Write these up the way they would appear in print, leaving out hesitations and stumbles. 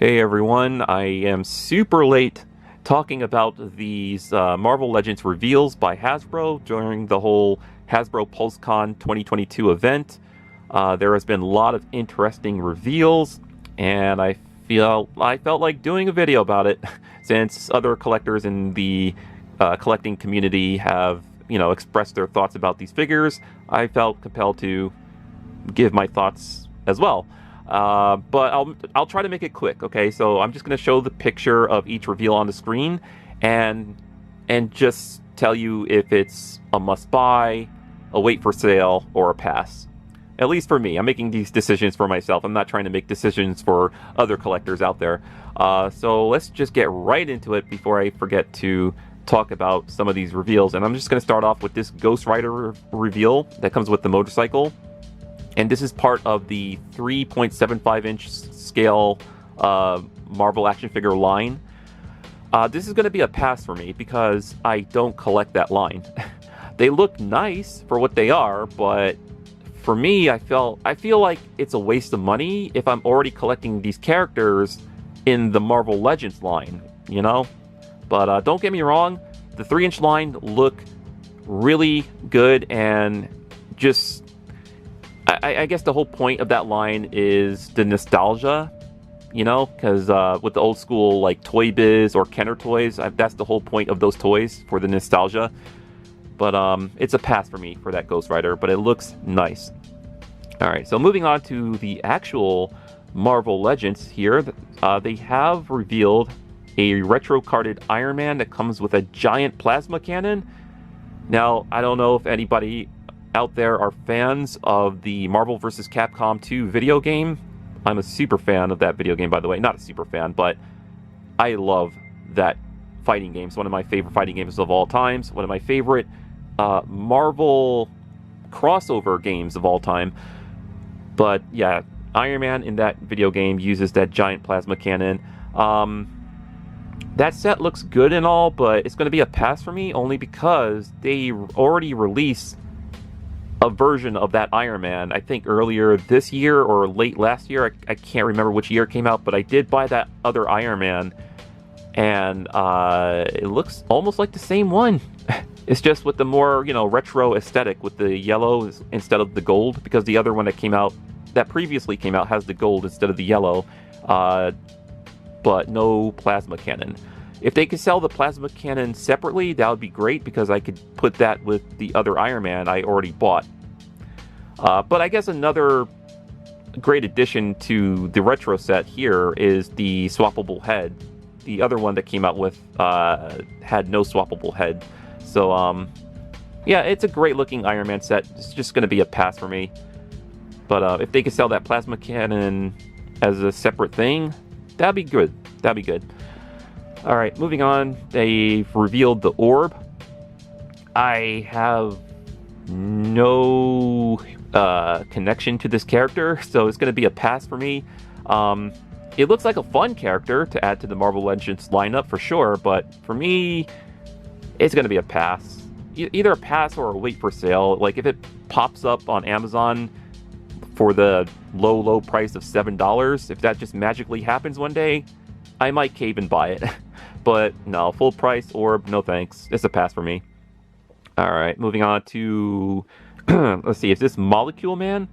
Hey everyone, I am super late talking about these Marvel Legends reveals by Hasbro during the whole Hasbro Pulse Con 2022 event. There has been a lot of interesting reveals, and I felt like doing a video about it since other collectors in the collecting community have, expressed their thoughts about these figures. I felt compelled to give my thoughts as well. But I'll try to make it quick, okay? So I'm just going to show the picture of each reveal on the screen and just tell you if it's a must-buy, a wait for sale, or a pass. At least for me. I'm making these decisions for myself. I'm not trying to make decisions for other collectors out there. So let's just get right into it before I forget to talk about some of these reveals. And I'm just going to start off with this Ghostwriter reveal that comes with the motorcycle. And this is part of the 3.75-inch scale Marvel action figure line. This is going to be a pass for me because I don't collect that line. They look nice for what they are, but for me, I feel like it's a waste of money if I'm already collecting these characters in the Marvel Legends line, But don't get me wrong, the 3-inch line look really good, and just I guess the whole point of that line is the nostalgia, because with the old school like Toy Biz or Kenner toys, that's the whole point of those toys, for the nostalgia. But it's a pass for me for that Ghostwriter, but it looks nice. Alright, so moving on to the actual Marvel Legends here, they have revealed a retro-carded Iron Man that comes with a giant plasma cannon. Now, I don't know if anybody out there are fans of the Marvel vs. Capcom 2 video game. I'm a super fan of that video game, by the way. Not a super fan, but I love that fighting game. It's one of my favorite fighting games of all times. One of my favorite Marvel crossover games of all time. But yeah, Iron Man in that video game uses that giant plasma cannon. That set looks good and all, but it's going to be a pass for me only because they already released a version of that Iron Man, I think earlier this year or late last year. I can't remember which year it came out, but I did buy that other Iron Man, and it looks almost like the same one. It's just with the more, retro aesthetic with the yellow instead of the gold, because the other one that previously came out has the gold instead of the yellow, but no plasma cannon. If they could sell the plasma cannon separately, that would be great, because I could put that with the other Iron Man I already bought. But I guess another great addition to the retro set here is the Swappable Head. The other one that came out with had no Swappable Head. So, yeah, it's a great looking Iron Man set. It's just going to be a pass for me. But if they could sell that plasma cannon as a separate thing, that'd be good. That'd be good. Alright, moving on. They've revealed the orb. I have no connection to this character, so it's going to be a pass for me. It looks like a fun character to add to the Marvel Legends lineup for sure, but for me, it's going to be a pass. Either a pass or a wait for sale. Like, if it pops up on Amazon for the low price of $7, if that just magically happens one day, I might cave and buy it. But no, full price orb, no thanks. It's a pass for me. Alright, moving on to let's see, is this Molecule Man?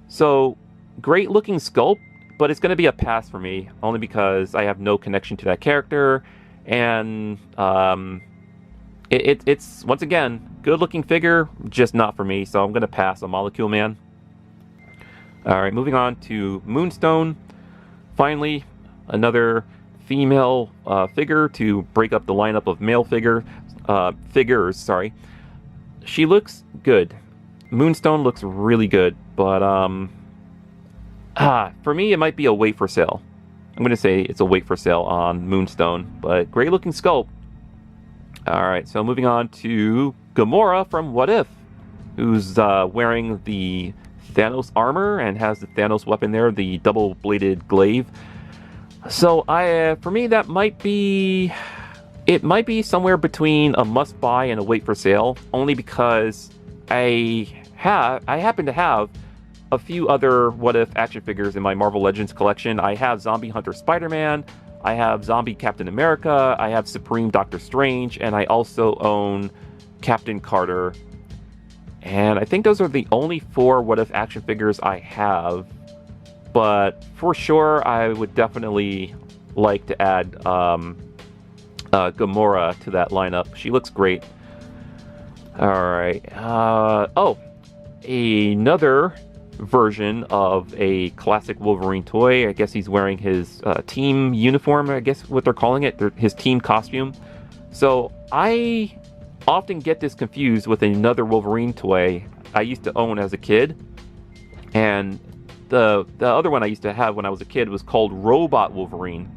So, great looking sculpt, but it's going to be a pass for me, only because I have no connection to that character, and it's once again, good looking figure, just not for me, so I'm going to pass on Molecule Man. Alright, moving on to Moonstone. Finally, another female figure to break up the lineup of male figures. Sorry, she looks good. Moonstone looks really good, but for me, it might be a wait for sale. I'm gonna say it's a wait for sale on Moonstone, but great looking sculpt. All right, so moving on to Gamora from What If, who's wearing the Thanos armor and has the Thanos weapon there, the double-bladed glaive. So for me, that might be somewhere between a must-buy and a wait for sale, only because I happen to have a few other What If action figures in my Marvel Legends collection. I have Zombie Hunter Spider-Man, I have Zombie Captain America, I have Supreme Doctor Strange, and I also own Captain Carter. And I think those are the only 4 What If action figures I have. But for sure, I would definitely like to add Gamora to that lineup. She looks great. Alright. Oh, another version of a classic Wolverine toy. I guess he's wearing his team uniform, I guess what they're calling it, his team costume. So I often get this confused with another Wolverine toy I used to own as a kid. And the other one I used to have when I was a kid was called Robot Wolverine.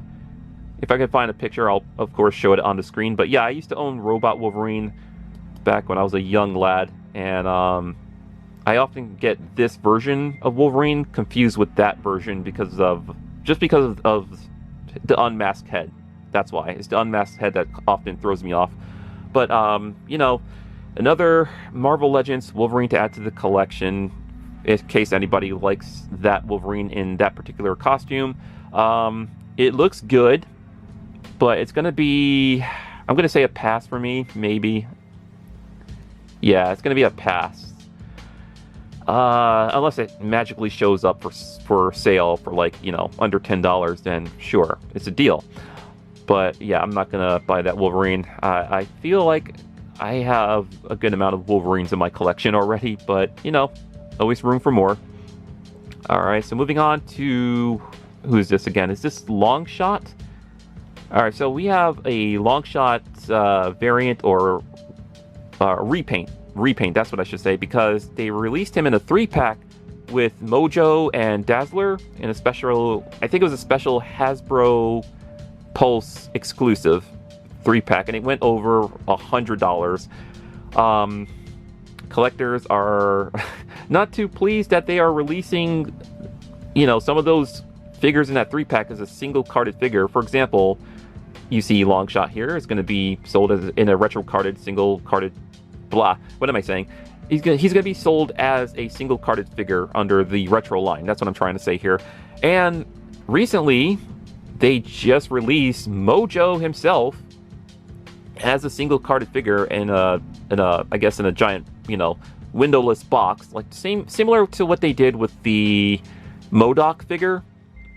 If I can find a picture, I'll of course show it on the screen. But yeah, I used to own Robot Wolverine back when I was a young lad. And I often get this version of Wolverine confused with that version because of the unmasked head. That's why. It's the unmasked head that often throws me off. But, you know, another Marvel Legends Wolverine to add to the collection, in case anybody likes that Wolverine in that particular costume. It looks good, but it's going to be, I'm going to say a pass for me, maybe. Yeah, it's going to be a pass. Unless it magically shows up for sale for, like, you know, under $10, then sure, it's a deal. But yeah, I'm not gonna buy that Wolverine. I feel like I have a good amount of Wolverines in my collection already, but you know, always room for more. Alright, so moving on to, who's this again? Is this Longshot? Alright, so we have a Longshot variant, or repaint. Repaint, that's what I should say, because they released him in a 3-pack with Mojo and Dazzler in a special, I think it was a special Hasbro Pulse exclusive 3-pack, and it went over $100. Collectors are not too pleased that they are releasing, you know, some of those figures in that 3-pack as a single carded figure. For example, you see Longshot here is going to be sold as in a retro carded, single carded, blah. What am I saying? He's gonna be sold as a single carded figure under the retro line. That's what I'm trying to say here. And recently, they just released Mojo himself as a single carded figure in a giant, you know, windowless box, like similar to what they did with the MODOK figure.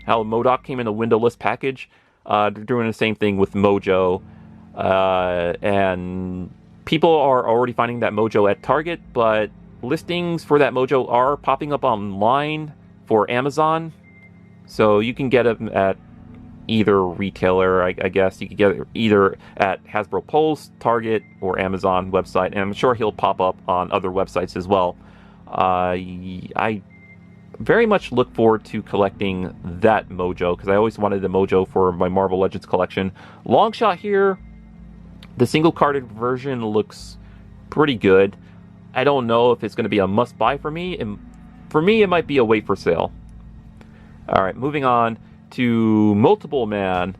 How MODOK came in a windowless package. They're doing the same thing with Mojo, and people are already finding that Mojo at Target, but listings for that Mojo are popping up online for Amazon, so you can get them at either retailer. I guess you could get it either at Hasbro Pulse, Target, or Amazon website, and I'm sure he'll pop up on other websites as well. I very much look forward to collecting that Mojo, because I always wanted the Mojo for my Marvel Legends collection. Longshot here, the single carded version looks pretty good. I don't know if it's going to be a must buy for me, and for me it might be a wait for sale. Alright, moving on to Multiple Man.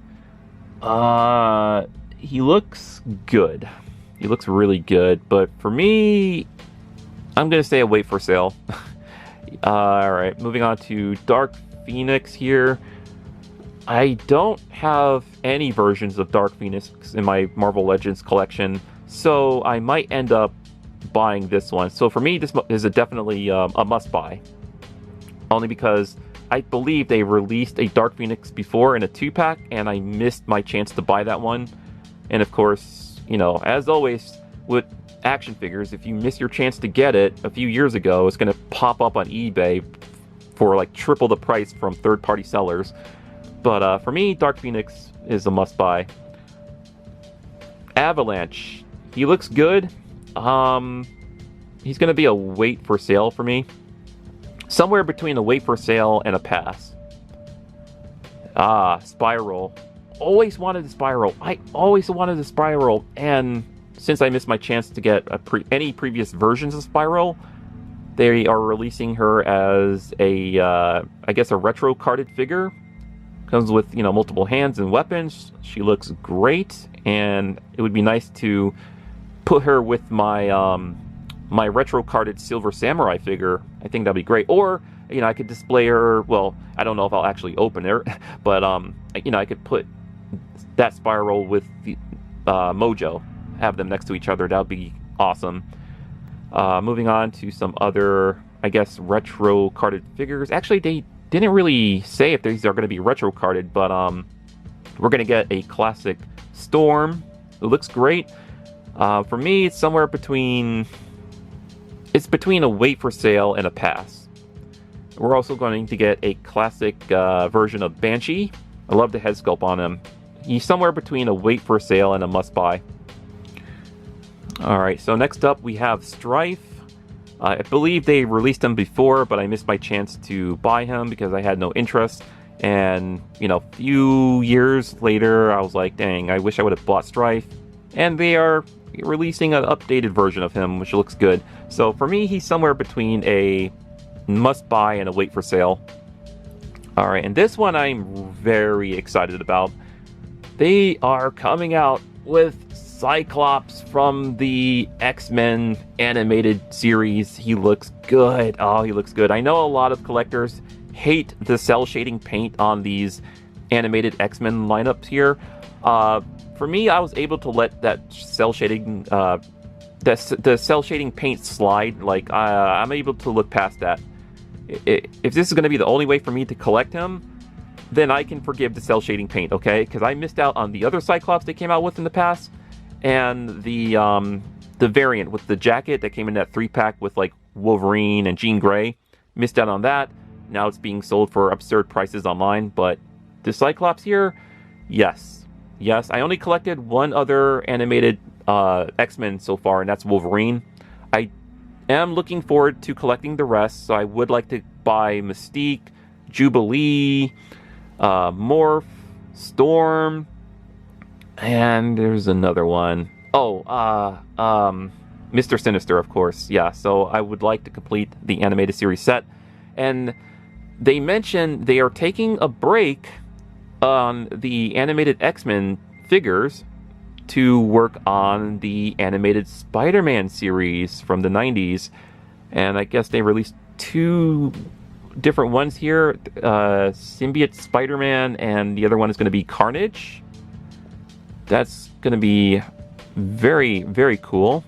He looks good. He looks really good, but for me, I'm gonna say a wait for sale. Alright, moving on to Dark Phoenix here. I don't have any versions of Dark Phoenix in my Marvel Legends collection, so I might end up buying this one. So for me, this is definitely a must buy. Only because I believe they released a Dark Phoenix before in a 2-pack, and I missed my chance to buy that one. And of course, you know, as always with action figures, if you miss your chance to get it a few years ago, it's going to pop up on eBay for like triple the price from third-party sellers. But for me, Dark Phoenix is a must-buy. Avalanche. He looks good. He's going to be a wait for sale for me. Somewhere between a wait for sale and a pass. Spyro. Always wanted a Spyro. I always wanted a Spyro. And since I missed my chance to get any previous versions of Spyro, they are releasing her as a, I guess, a retro carded figure. Comes with, you know, multiple hands and weapons. She looks great, and it would be nice to put her with my my retro carded Silver Samurai figure. I think that'd be great. Or You know, I could display her. Well, I don't know if I'll actually open her, but you know, I could put that Spyro with the Mojo, have them next to each other. That would be awesome. Moving on to some other, I guess, retro carded figures. Actually, they didn't really say if these are going to be retro carded, but we're going to get a classic Storm. It looks great. For me, it's somewhere between... It's between a wait for sale and a pass. We're also going to get a classic version of Banshee. I love the head sculpt on him. He's somewhere between a wait for sale and a must buy. Alright, so next up we have Strife. I believe they released him before, but I missed my chance to buy him because I had no interest. And, you know, a few years later, I was like, dang, I wish I would have bought Strife. And they are releasing an updated version of him, which looks good. So for me, he's somewhere between a must-buy and a wait for sale. Alright, and this one I'm very excited about. They are coming out with Cyclops from the X-Men animated series. He looks good. Oh, he looks good. I know a lot of collectors hate the cell shading paint on these animated X-Men lineups here. For me, I was able to let that cell shading, the cell shading paint slide. Like, I'm able to look past that. If this is going to be the only way for me to collect him, then I can forgive the cell shading paint, okay? Because I missed out on the other Cyclops they came out with in the past, and the variant with the jacket that came in that 3-pack with like Wolverine and Jean Grey. Missed out on that. Now it's being sold for absurd prices online, but the Cyclops here, yes. Yes, I only collected one other animated X-Men so far, and that's Wolverine. I am looking forward to collecting the rest, so I would like to buy Mystique, Jubilee, Morph, Storm, and there's another one. Oh, Mr. Sinister, of course. Yeah, so I would like to complete the animated series set. And they mentioned they are taking a break on the animated X-Men figures to work on the animated Spider-Man series from the 90s. And I guess they released 2 different ones here. Symbiote Spider-Man, and the other one is going to be Carnage. That's going to be very, very cool.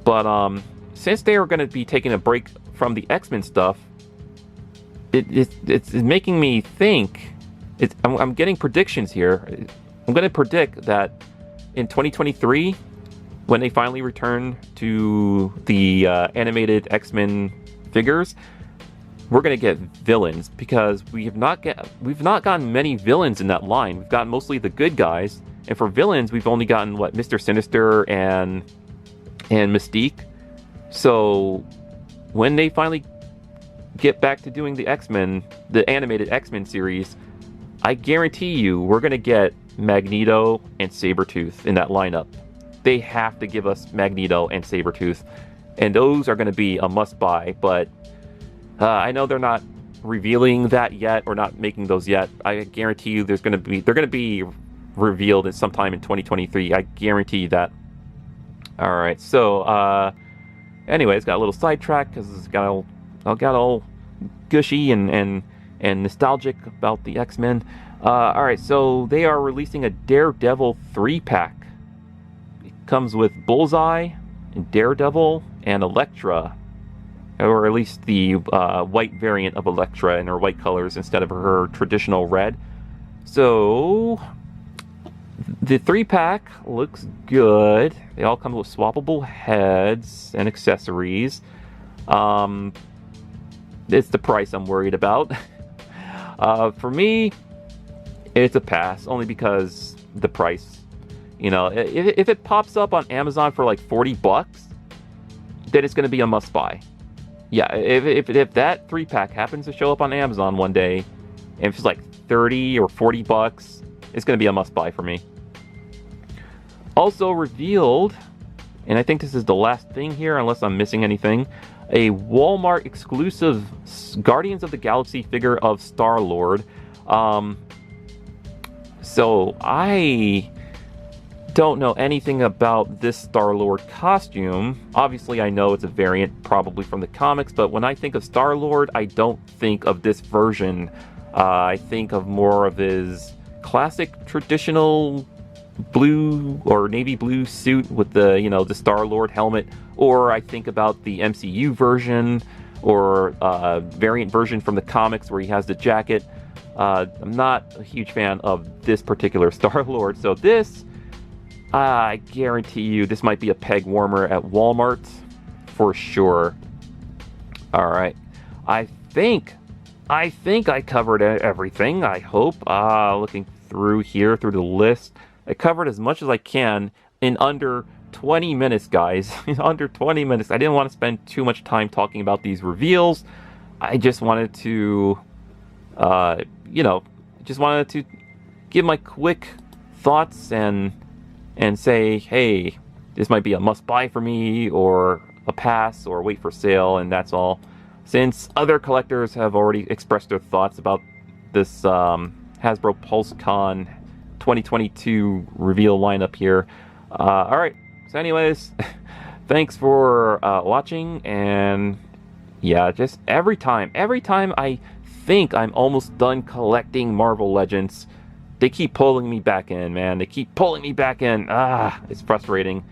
But since they are going to be taking a break from the X-Men stuff, it's making me think. I'm getting predictions here. I'm going to predict that in 2023, when they finally return to the animated X-Men figures, we're going to get villains, because we've not gotten many villains in that line. We've gotten mostly the good guys, and for villains, we've only gotten what, Mr. Sinister and Mystique. So when they finally get back to doing the X-Men, the animated X-Men series, I guarantee you we're going to get Magneto and Sabretooth in that lineup. They have to give us Magneto and Sabretooth, and those are going to be a must-buy, but I know they're not revealing that yet, or not making those yet. I guarantee you they're going to be revealed at sometime in 2023. I guarantee that. Alright, so anyways, got a little sidetrack because it's got all gushy and nostalgic about the X-Men. Alright, so they are releasing a Daredevil 3-pack. It comes with Bullseye, and Daredevil, and Elektra. Or at least the white variant of Elektra in her white colors instead of her traditional red. So the 3-pack looks good. They all come with swappable heads and accessories. It's the price I'm worried about. For me, it's a pass, only because the price. You know, if it pops up on Amazon for like $40, then it's going to be a must-buy. Yeah, if that 3-pack happens to show up on Amazon one day, and if it's like $30 or $40, it's going to be a must-buy for me. Also revealed, and I think this is the last thing here, unless I'm missing anything, a Walmart exclusive Guardians of the Galaxy figure of Star-Lord. So I don't know anything about this Star-Lord costume. Obviously, I know it's a variant probably from the comics, but when I think of Star-Lord, I don't think of this version. I think of more of his classic traditional blue or navy blue suit with the, the Star-Lord helmet, or I think about the MCU version or variant version from the comics where he has the jacket. I'm not a huge fan of this particular Star-Lord, so this, I guarantee you, this might be a peg warmer at Walmart for sure. Alright, I think I covered everything, I hope. Looking through here, through the list, I covered as much as I can in under 20 minutes, guys. In under 20 minutes. I didn't want to spend too much time talking about these reveals. I just wanted to, give my quick thoughts and say, hey, this might be a must-buy for me, or a pass, or wait for sale, and that's all. Since other collectors have already expressed their thoughts about this Hasbro Pulse Con 2022 reveal lineup here. Alright, so anyways, thanks for watching, and yeah, just every time I think I'm almost done collecting Marvel Legends, they keep pulling me back in, man. They keep pulling me back in. It's frustrating.